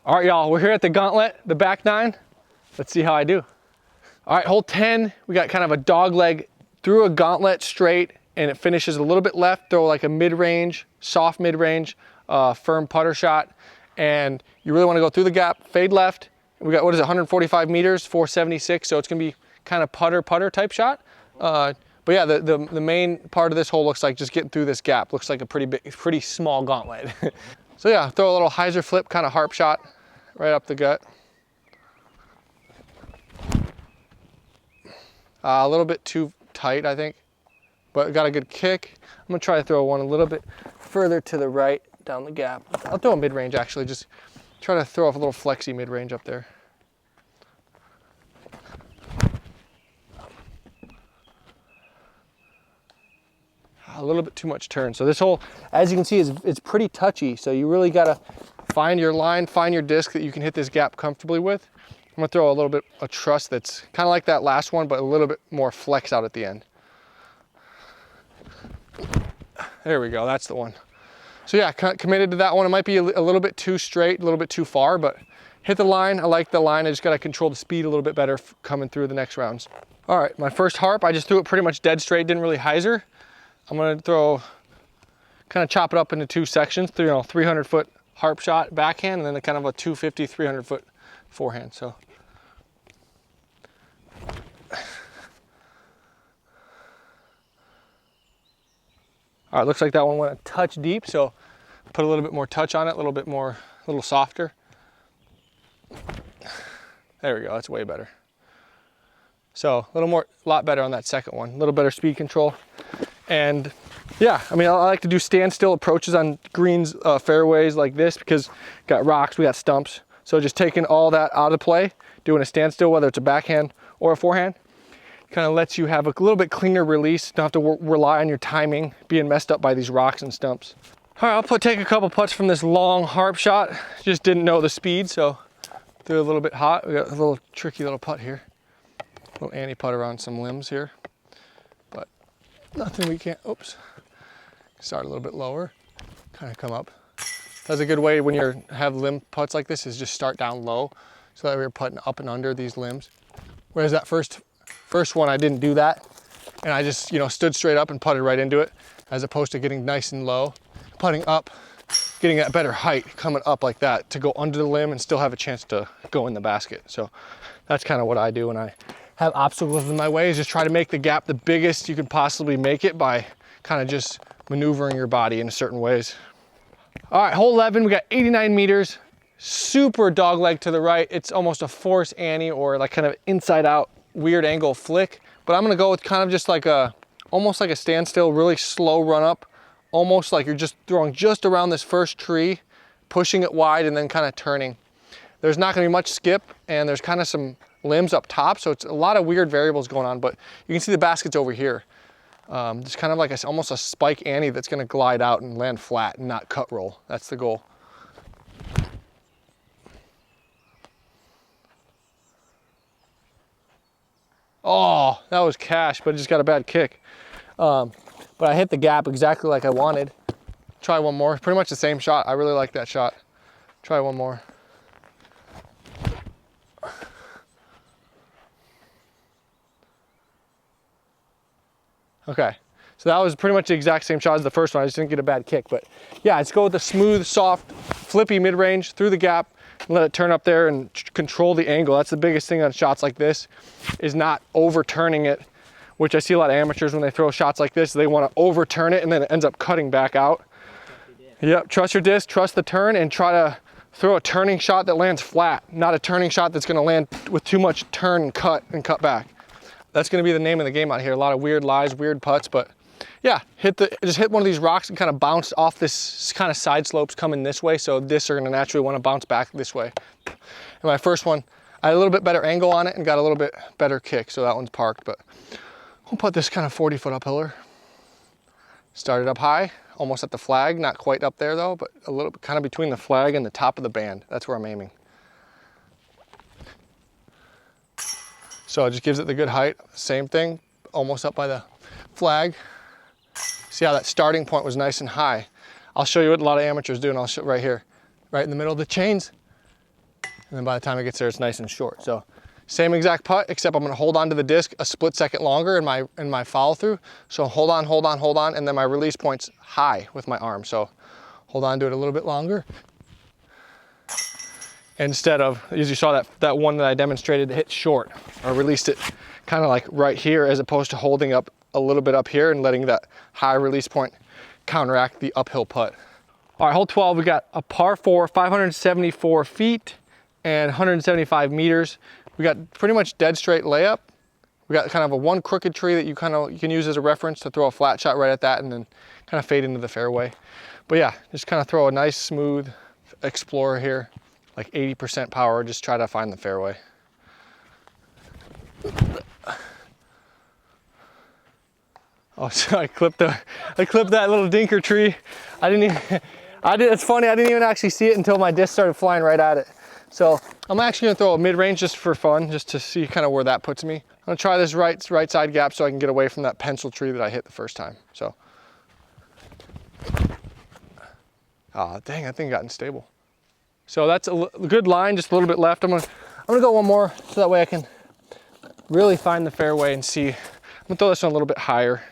All right, y'all, we're here at the Gauntlet, the back nine. Let's see how I do. All right, hole 10, we got kind of a dog leg through a gauntlet straight, and it finishes a little bit left, throw like a mid-range, soft mid-range, firm putter shot. And you really wanna go through the gap, fade left. We got, what is it, 145 meters, 476, so it's gonna be kind of putter type shot. But yeah, the main part of this hole looks like just getting through this gap. Looks like a pretty small gauntlet. So yeah, throw a little hyzer flip, kind of harp shot right up the gut. A little bit too tight, I think, but got a good kick. I'm gonna try to throw one a little bit further to the right down the gap. I'll throw a mid-range actually, just try to throw off a little flexy mid-range up there. A little bit too much turn. So this hole, as you can see, it's pretty touchy. So you really gotta find your line, find your disc that you can hit this gap comfortably with. I'm gonna throw a little bit of truss that's kind of like that last one, but a little bit more flex out at the end. There we go, that's the one. So yeah, committed to that one. It might be a little bit too straight, a little bit too far, but hit the line. I like the line. I just gotta control the speed a little bit better coming through the next rounds. All right, my first harp, I just threw it pretty much dead straight, didn't really hyzer. I'm gonna kind of chop it up into two sections, 300-foot harp shot backhand, and then a kind of a 250, 300-foot forehand. So. All right, looks like that one went a touch deep, so put a little bit more touch on it, a little softer. There we go, that's way better. So a lot better on that second one, a little better speed control. And yeah, I mean, I like to do standstill approaches on greens, fairways like this, because got rocks, we got stumps. So just taking all that out of play, doing a standstill, whether it's a backhand or a forehand, kind of lets you have a little bit cleaner release. Don't have to rely on your timing being messed up by these rocks and stumps. All right, I'll take a couple putts from this long harp shot. Just didn't know the speed, so threw a little bit hot. We got a little tricky little putt here. A little anti-putt around some limbs here. But nothing we can't, oops. Start a little bit lower, kind of come up. That's a good way when you have limb putts like this, is just start down low so that we're putting up and under these limbs. Whereas that first one, I didn't do that. And I just, stood straight up and putted right into it, as opposed to getting nice and low, putting up, getting that better height, coming up like that to go under the limb and still have a chance to go in the basket. So that's kind of what I do when I have obstacles in my way, is just try to make the gap the biggest you can possibly make it by kind of just maneuvering your body in certain ways. All right, hole 11, we got 89 meters, super dog leg to the right. It's almost a force ante, or like kind of inside out weird angle flick, but I'm gonna go with kind of just like almost like a standstill, really slow run up, almost like you're just throwing just around this first tree, pushing it wide and then kind of turning. There's not gonna be much skip, and there's kind of some limbs up top, so it's a lot of weird variables going on, but you can see the basket's over here. Just kind of like almost a spike ante that's gonna glide out and land flat and not cut roll. That's the goal. Oh, that was cash, but it just got a bad kick. But I hit the gap exactly like I wanted. Try one more, pretty much the same shot. I really like that shot. Try one more. Okay, so that was pretty much the exact same shot as the first one. I just didn't get a bad kick, but yeah, let's go with the smooth, soft, flippy mid-range through the gap, and let it turn up there and control the angle. That's the biggest thing on shots like this, is not overturning it, which I see a lot of amateurs when they throw shots like this, they want to overturn it and then it ends up cutting back out. Yep, trust your disc, trust the turn, and try to throw a turning shot that lands flat, not a turning shot that's going to land with too much turn and cut back. That's going to be the name of the game out here. A lot of weird lies, weird putts, but yeah, just hit one of these rocks and kind of bounce off this kind of side slopes coming this way. So this are going to naturally want to bounce back this way. And my first one, I had a little bit better angle on it and got a little bit better kick. So that one's parked, but we'll put this kind of 40-foot uphiller. Started up high, almost at the flag, not quite up there though, but a little bit kind of between the flag and the top of the band. That's where I'm aiming. So it just gives it the good height. Same thing, almost up by the flag. See how that starting point was nice and high. I'll show you what a lot of amateurs do, and I'll show right here, right in the middle of the chains. And then by the time it gets there, it's nice and short. So same exact putt, except I'm gonna hold on to the disc a split second longer in my follow through. So hold on, hold on, hold on, and then my release point's high with my arm. So hold on to it a little bit longer. Instead of, as you saw that one that I demonstrated, hit short, or released it kind of like right here, as opposed to holding up a little bit up here and letting that high release point counteract the uphill putt. All right, hole 12, we got a par 4, 574 feet and 175 meters. We got pretty much dead straight layup. We got kind of a one crooked tree that you can use as a reference to throw a flat shot right at that and then kind of fade into the fairway. But yeah, just kind of throw a nice smooth Explorer here, like 80% power, just try to find the fairway. Oh, so I clipped that little dinker tree. It's funny, I didn't even actually see it until my disc started flying right at it. So I'm actually gonna throw a mid-range just for fun, just to see kind of where that puts me. I'm gonna try this right side gap so I can get away from that pencil tree that I hit the first time. So, dang, that thing got unstable. So that's a good line, just a little bit left. I'm gonna go one more so that way I can really find the fairway and see. I'm gonna throw this one a little bit higher.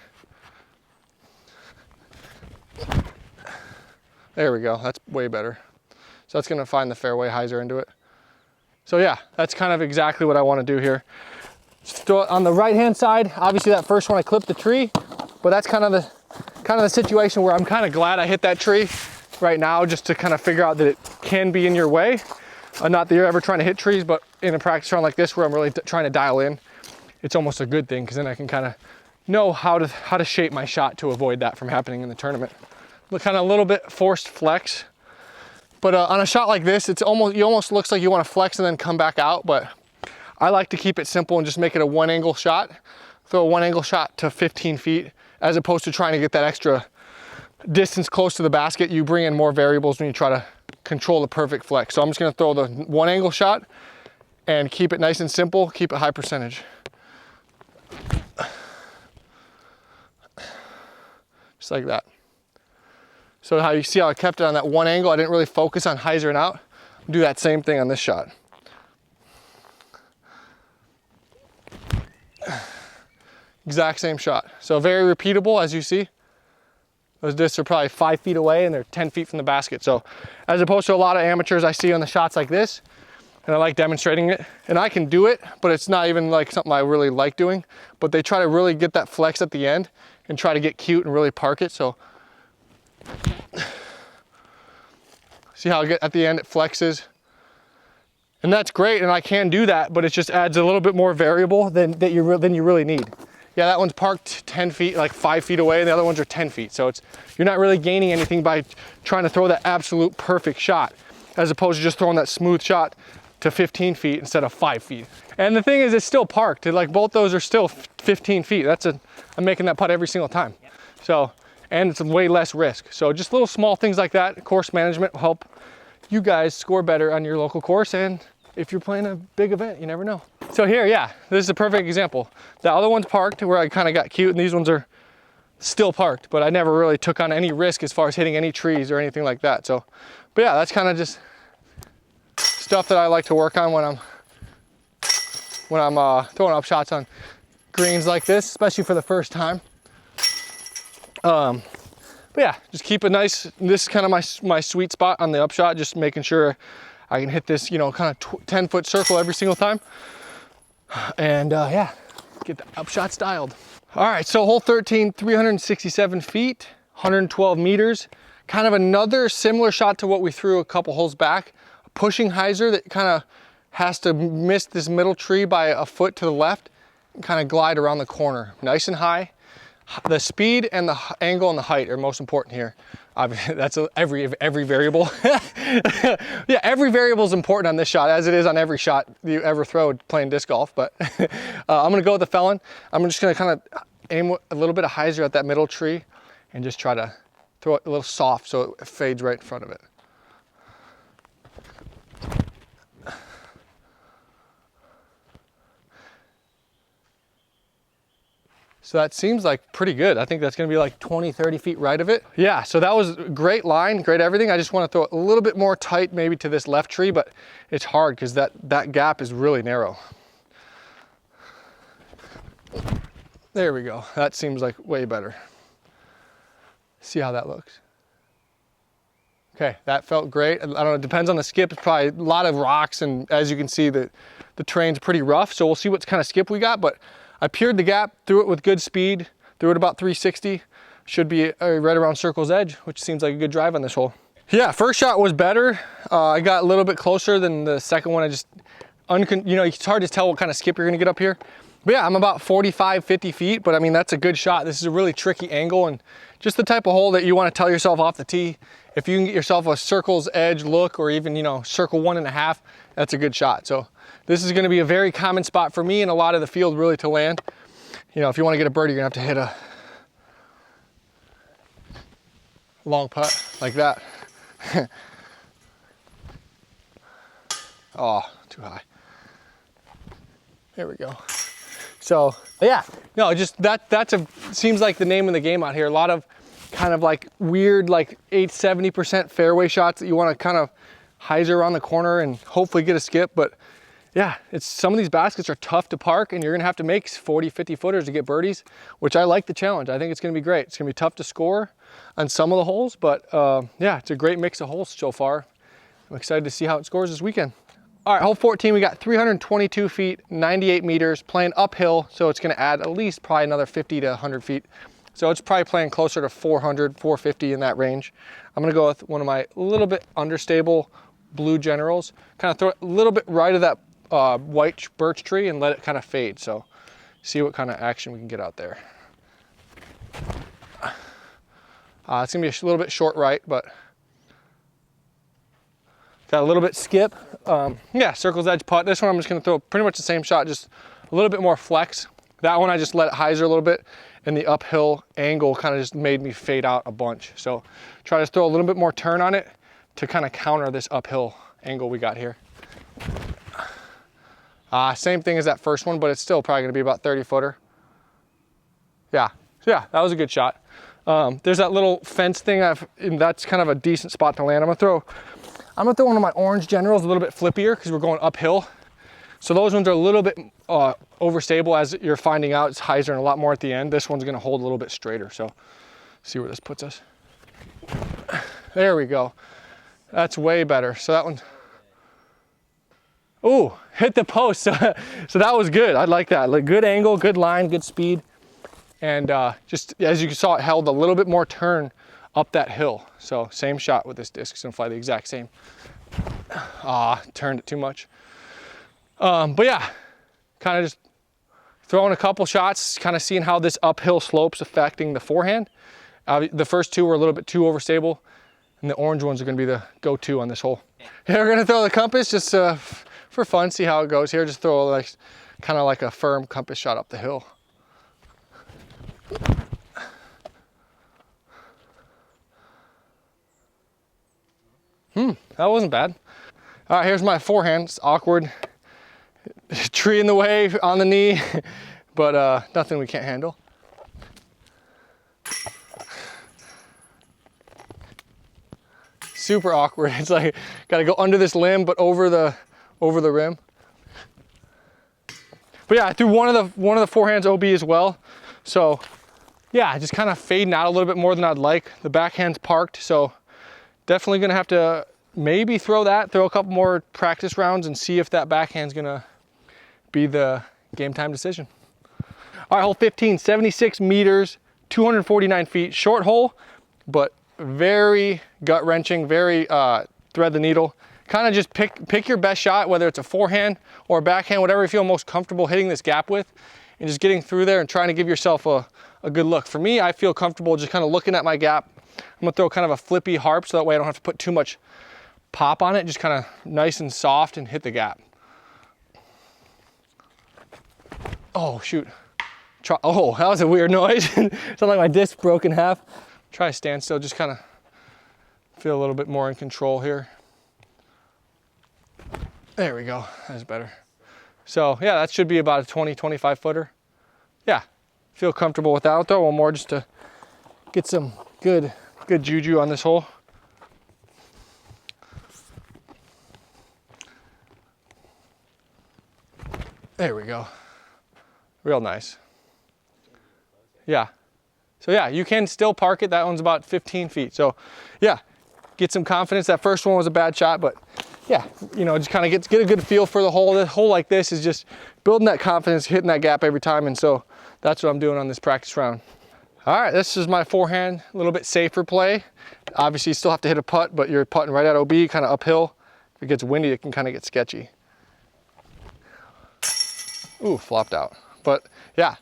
There we go, that's way better. So that's gonna find the fairway, hyzer into it. So yeah, that's kind of exactly what I wanna do here. Throw it on the right-hand side. Obviously that first one I clipped the tree, but that's kind of the situation where I'm kind of glad I hit that tree right now, just to kind of figure out that it can be in your way. Not that you're ever trying to hit trees, but in a practice round like this where I'm really trying to dial in, it's almost a good thing, because then I can kind of know how to shape my shot to avoid that from happening in the tournament. Look, kind of a little bit forced flex. But on a shot like this, it almost looks like you want to flex and then come back out, but I like to keep it simple and just make it a one angle shot. Throw a one angle shot to 15 feet, as opposed to trying to get that extra distance close to the basket. You bring in more variables when you try to control the perfect flex. So I'm just gonna throw the one angle shot and keep it nice and simple, keep it high percentage. Just like that. So how you see how I kept it on that one angle, I didn't really focus on hyzering out. Do that same thing on this shot. Exact same shot. So very repeatable, as you see. Those discs are probably 5 feet away and they're 10 feet from the basket. So as opposed to a lot of amateurs I see on the shots like this, and I like demonstrating it, and I can do it, but it's not even like something I really like doing, but they try to really get that flex at the end and try to get cute and really park it. So see how at the end it flexes, and that's great, and I can do that, but it just adds a little bit more variable than you really need. Yeah, that one's parked 10 feet, like 5 feet away, and the other ones are 10 feet. So you're not really gaining anything by trying to throw that absolute perfect shot, as opposed to just throwing that smooth shot to 15 feet instead of 5 feet. And the thing is, it's still parked. Like both those are still 15 feet. I'm making that putt every single time. So, and it's way less risk. So just little small things like that, course management will help you guys score better on your local course. And if you're playing a big event, you never know. So here, yeah, this is a perfect example. The other one's parked where I kind of got cute, and these ones are still parked, but I never really took on any risk as far as hitting any trees or anything like that. So, but yeah, that's kind of just stuff that I like to work on when I'm throwing up shots on greens like this, especially for the first time. But yeah, just keep it nice. This is kind of my sweet spot on the upshot, just making sure I can hit this, kind of 10-foot circle every single time. And yeah, get the upshot dialed. All right, so hole 13, 367 feet, 112 meters. Kind of another similar shot to what we threw a couple holes back. A pushing hyzer that kind of has to miss this middle tree by a foot to the left and kind of glide around the corner. Nice and high. The speed and the angle and the height are most important here. That's every variable. Yeah, every variable is important on this shot, as it is on every shot you ever throw playing disc golf. But I'm gonna go with the felon. I'm just gonna kind of aim a little bit of hyzer at that middle tree and just try to throw it a little soft so it fades right in front of it. So that seems like pretty good. I think that's gonna be like 20, 30 feet right of it. Yeah, so that was great line, great everything. I just wanna throw it a little bit more tight maybe to this left tree, but it's hard because that gap is really narrow. There we go. That seems like way better. See how that looks. Okay, that felt great. I don't know, it depends on the skip. It's probably a lot of rocks, and as you can see, the terrain's pretty rough, so we'll see what kind of skip we got, but I peered the gap, threw it with good speed, threw it about 360. Should be right around circle's edge, which seems like a good drive on this hole. Yeah, first shot was better. I got a little bit closer than the second one. I just, you know, it's hard to tell what kind of skip you're gonna get up here. But yeah, I'm about 45, 50 feet, but I mean, that's a good shot. This is a really tricky angle and just the type of hole that you wanna tell yourself off the tee. If you can get yourself a circle's edge look or even, you know, circle 1.5, that's a good shot. So this is gonna be a very common spot for me and a lot of the field really to land. You know, if you wanna get a birdie, you're gonna have to hit a long putt like that. Oh, too high. There we go. So yeah, no, just seems like the name of the game out here. A lot of kind of like weird, like 70% fairway shots that you want to kind of hyzer around the corner and hopefully get a skip. But yeah, some of these baskets are tough to park and you're gonna have to make 40, 50 footers to get birdies, which I like the challenge. I think it's gonna be great. It's gonna be tough to score on some of the holes, but yeah, it's a great mix of holes so far. I'm excited to see how it scores this weekend. All right, hole 14, we got 322 feet, 98 meters, playing uphill, so it's gonna add at least probably another 50 to 100 feet. So it's probably playing closer to 400, 450 in that range. I'm gonna go with one of my little bit understable blue generals, kind of throw it a little bit right of that white birch tree and let it kind of fade. So see what kind of action we can get out there. It's gonna be a little bit short right, but got a little bit skip. Yeah, circle's edge putt. This one I'm just gonna throw pretty much the same shot, just a little bit more flex. That one I just let it hyzer a little bit, and the uphill angle kind of just made me fade out a bunch. So try to throw a little bit more turn on it to kind of counter this uphill angle we got here. Same thing as that first one, but it's still probably gonna be about 30 footer. Yeah, so yeah, that was a good shot. There's that little fence thing, and that's kind of a decent spot to land. I'm gonna throw one of my orange generals a little bit flippier because we're going uphill. So those ones are a little bit overstable, as you're finding out. It's hyzering a lot more at the end. This one's gonna hold a little bit straighter. So see where this puts us. There we go. That's way better. So that one, ooh, hit the post. So that was good. I like that. Like good angle, good line, good speed. And just as you saw, it held a little bit more turn up that hill. So same shot with this disc. It's gonna fly the exact same. Turned it too much. But yeah, kind of just throwing a couple shots, kind of seeing how this uphill slope's affecting the forehand. The first two were a little bit too overstable, and the orange ones are gonna be the go-to on this hole. Yeah, we're gonna throw the compass just for fun, see how it goes here. Just throw like kind of like a firm compass shot up the hill. That wasn't bad. All right, here's my forehand. It's awkward. Tree in the way on the knee, but nothing we can't handle. Super awkward. It's like, gotta go under this limb, but over the rim. But yeah, I threw one of the forehands OB as well. So yeah, just kind of fading out a little bit more than I'd like. The backhand's parked, so definitely gonna have to maybe throw a couple more practice rounds and see if that backhand's gonna be the game time decision. All right, hole 15, 76 meters, 249 feet, short hole, but very gut wrenching, very thread the needle. Kind of just pick your best shot, whether it's a forehand or a backhand, whatever you feel most comfortable hitting this gap with, and just getting through there and trying to give yourself a good look. For me, I feel comfortable just kind of looking at my gap. I'm gonna throw kind of a flippy harp so that way I don't have to put too much pop on it, just kind of nice and soft and hit the gap. Oh, shoot. Oh, that was a weird noise. Sounded like my disc broke in half. Try to stand still, just kind of feel a little bit more in control here. There we go, that's better. So yeah, that should be about a 20, 25 footer. Yeah, feel comfortable with that. I'll throw one more just to get some good juju on this hole. There we go. Real nice. Yeah. So yeah, you can still park it. That one's about 15 feet. So yeah, get some confidence. That first one was a bad shot, but yeah, you know, just kind of get a good feel for the hole. The hole like this is just building that confidence, hitting that gap every time. And so that's what I'm doing on this practice round. All right, this is my forehand, a little bit safer play. Obviously you still have to hit a putt, but you're putting right at OB, kind of uphill. If it gets windy, it can kind of get sketchy. Ooh, flopped out. But yeah.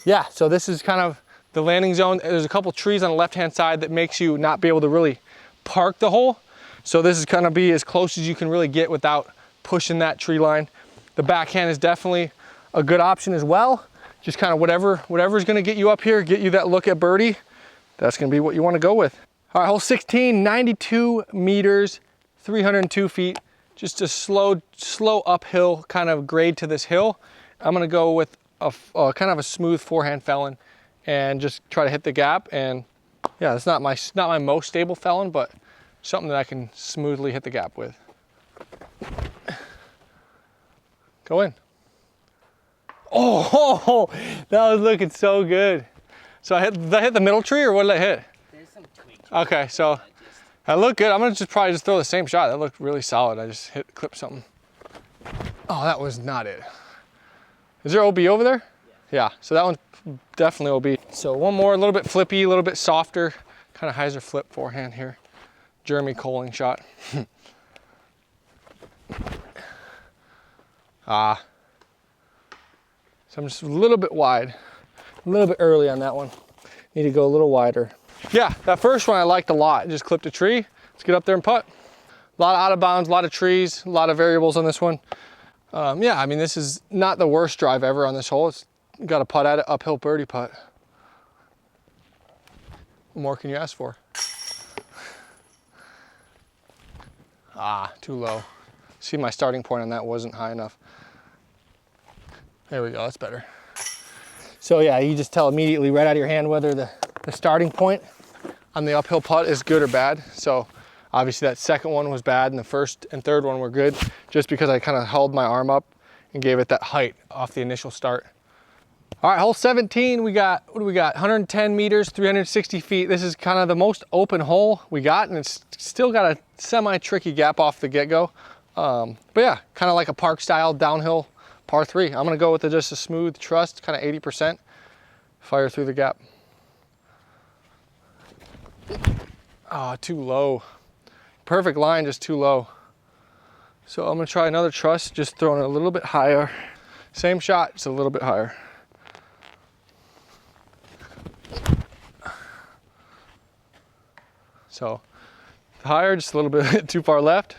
Yeah, so this is kind of the landing zone. There's a couple trees on the left-hand side that makes you not be able to really park the hole. So this is gonna be as close as you can really get without pushing that tree line. The backhand is definitely a good option as well. Just kind of whatever's gonna get you up here, get you that look at birdie, that's gonna be what you wanna go with. All right, hole 16, 92 meters, 302 feet. Just a slow uphill kind of grade to this hill. I'm gonna go with a kind of a smooth forehand felon and just try to hit the gap. And yeah, it's not my most stable felon, but something that I can smoothly hit the gap with. Go in. Oh, that was looking so good. So did I hit the middle tree or what did I hit? There's some tweaks. Okay, so that looked good. I'm gonna probably just throw the same shot. That looked really solid. I just clipped something. Oh, that was not it. Is there OB over there? Yeah, so that one's definitely OB. So one more, a little bit flippy, a little bit softer, kind of hyzer flip forehand here. Jeremy Coling shot. So I'm just a little bit wide, a little bit early on that one. Need to go a little wider. Yeah, that first one I liked a lot. Just clipped a tree. Let's get up there and putt. A lot of out of bounds, a lot of trees, a lot of variables on this one. Yeah, I mean, this is not the worst drive ever on this hole. It's got a putt at it, uphill birdie putt. What more can you ask for? Too low. See, my starting point on that wasn't high enough. There we go, that's better. So yeah, you just tell immediately right out of your hand whether the starting point on the uphill putt is good or bad. So obviously that second one was bad and the first and third one were good just because I kind of held my arm up and gave it that height off the initial start. All right, hole 17, we got, what do we got? 110 meters, 360 feet. This is kind of the most open hole we got, and it's still got a semi-tricky gap off the get-go. But yeah, kind of like a park style downhill par 3. I'm gonna go with just a smooth trust, kind of 80%, fire through the gap. Too low. Perfect line, just too low. So I'm gonna try another trust, just throwing it a little bit higher. Same shot, just a little bit higher. So higher, just a little bit too far left.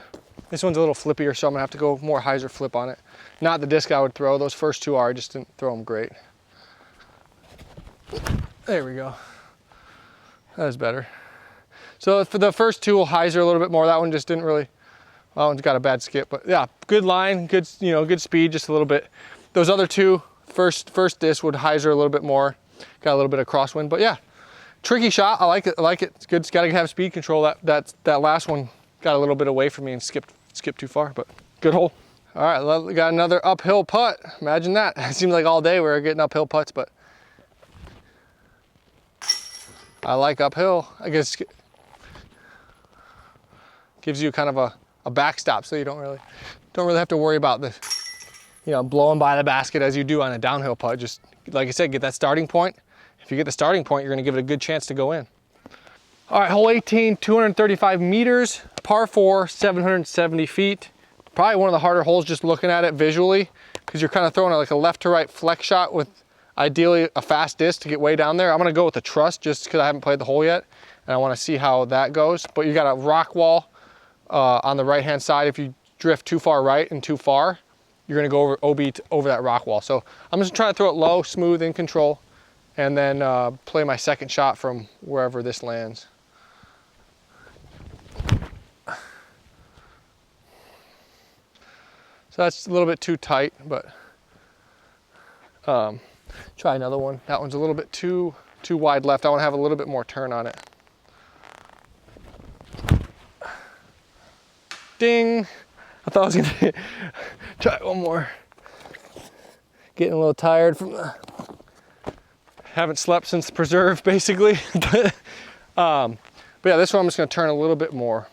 This one's a little flippier, so I'm gonna have to go more hyzer flip on it. Not the disc I would throw. Those first two are, I just didn't throw them great. There we go. That was better. So for the first two, we'll hyzer a little bit more. That one just didn't really, that one's got a bad skip, but yeah, good line, good, you know, good speed, just a little bit. Those other two, first disc would hyzer a little bit more. Got a little bit of crosswind, but yeah, tricky shot. I like it. I like it. It's good. It's got to have speed control. That last one got a little bit away from me and skipped too far, but good hole. All right, we got another uphill putt. Imagine that. It seems like all day we were getting uphill putts, but I like uphill. I guess gives you kind of a backstop, so you don't really have to worry about the, you know, blowing by the basket as you do on a downhill putt. Just like I said, get that starting point. If you get the starting point, you're gonna give it a good chance to go in. All right, hole 18, 235 meters, par 4, 770 feet. Probably one of the harder holes just looking at it visually, because you're kind of throwing like a left to right flex shot with ideally a fast disc to get way down there. I'm gonna go with the trust just because I haven't played the hole yet, and I wanna see how that goes. But you got a rock wall on the right-hand side. If you drift too far right and too far, you're gonna go over OB over that rock wall. So I'm just trying to throw it low, smooth, in control, and then play my second shot from wherever this lands. So that's a little bit too tight, but try another one. That one's a little bit too wide left. I want to have a little bit more turn on it. Ding! I thought I was gonna try one more. Getting a little tired from the, haven't slept since the preserve basically. But yeah, this one I'm just gonna turn a little bit more.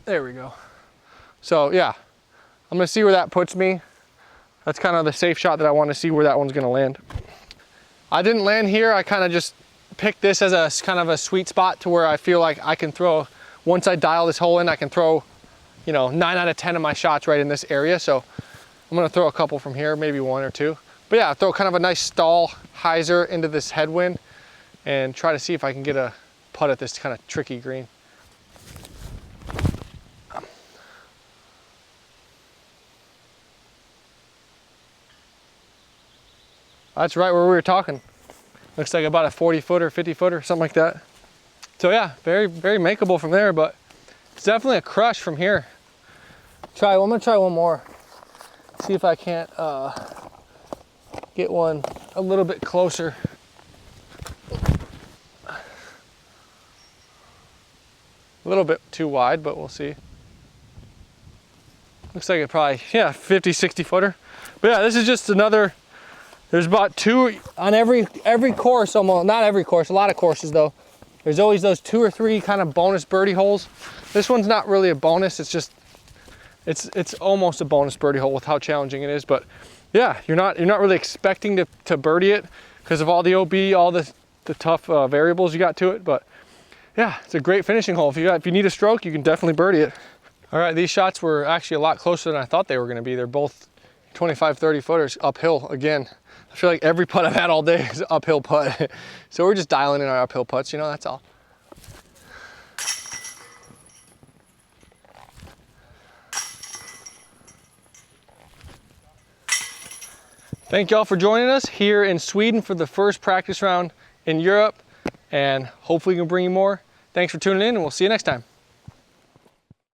There we go. So yeah, I'm gonna see where that puts me. That's kind of the safe shot that I want to see where that one's gonna land. I didn't land here. I kind of just picked this as a kind of a sweet spot to where I feel like I can throw, once I dial this hole in, I can throw, you know, 9 out of 10 of my shots right in this area. So I'm gonna throw a couple from here, maybe 1 or 2. But yeah, throw kind of a nice stall hyzer into this headwind and try to see if I can get a putt at this kind of tricky green. That's right where we were talking. Looks like about a 40 footer, 50 footer, something like that. So yeah, very, very makeable from there, but it's definitely a crush from here. I'm gonna try one more. See if I can't get one a little bit closer. A little bit too wide, but we'll see. Looks like it probably, yeah, 50, 60 footer. But yeah, this is just another, there's about 2 on every course, almost, not every course, a lot of courses though. There's always those 2 or 3 kind of bonus birdie holes. This one's not really a bonus, it's just, it's almost a bonus birdie hole with how challenging it is. But yeah, you're not really expecting to birdie it because of all the OB, all the tough variables you got to it. But yeah, it's a great finishing hole. If you need a stroke, you can definitely birdie it. All right, these shots were actually a lot closer than I thought they were gonna be. They're both 25, 30 footers uphill again. I feel like every putt I've had all day is an uphill putt. So we're just dialing in our uphill putts, you know, that's all. Thank y'all for joining us here in Sweden for the first practice round in Europe, and hopefully we can bring you more. Thanks for tuning in, and we'll see you next time.